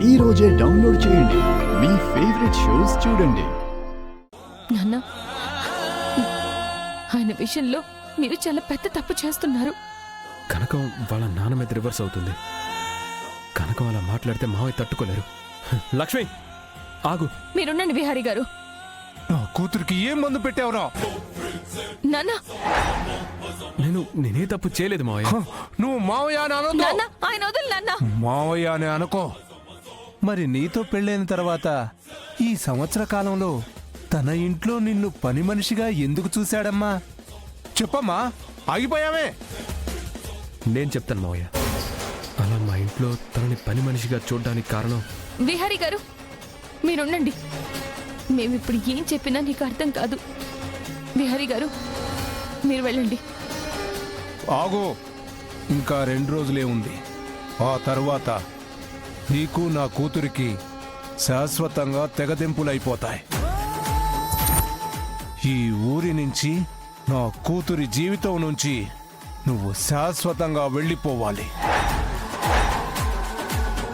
ఈ రోజే డౌన్లోడ్ చేయండి. మీ ఫేవరెట్ షోస్ చూడండి. నాన్న, ఆయన విషయంలో మీరు చాలా పెద్ద తప్పు చేస్తున్నారు. కనకం వాళ్ళ నాన్న మీద రివర్స్ అవుతుంది. కనకం అలా మాట్లాడితే మావయ్య తట్టుకోలేరు. లక్ష్మి ఆగు. మీరుండండి విహారీ గారు. నా కూతురికి ఏం మందు పెట్టావురా? నాన్న, నేనే తప్పు చేయలేదు మావయ్య. నువ్వు మావయ్య అని అనొద్దు. నాన్న, ఆయన వదిలి నాన్న. మావయ్య అని అనుకో. మరి నీతో పెళ్ళైన తర్వాత ఈ సంవత్సర కాలంలో తన ఇంట్లో నిన్ను పని మనిషిగా ఎందుకు చూశాడమ్మా? చెప్పమ్మా, ఆగిపోయావే. నేను చెప్తాను మావయ్య. అలా మా ఇంట్లో తనని పని మనిషిగా చూడడానికి కారణం. విహారీ గారు, మీరుండండి. మేమిప్పుడు ఏం చెప్పినా నీకు అర్థం కాదు. విహారీ గారు, మీరు వెళ్ళండి. ఆగు, ఇంకా 2 రోజులే ఉంది. ఆ తరువాత నీకు నా కూతురికి శాశ్వతంగా తెగదెంపులైపోతాయి. ఈ ఊరి నుంచి నా కూతురి జీవితం నుంచి నువ్వు శాశ్వతంగా వెళ్ళిపోవాలి.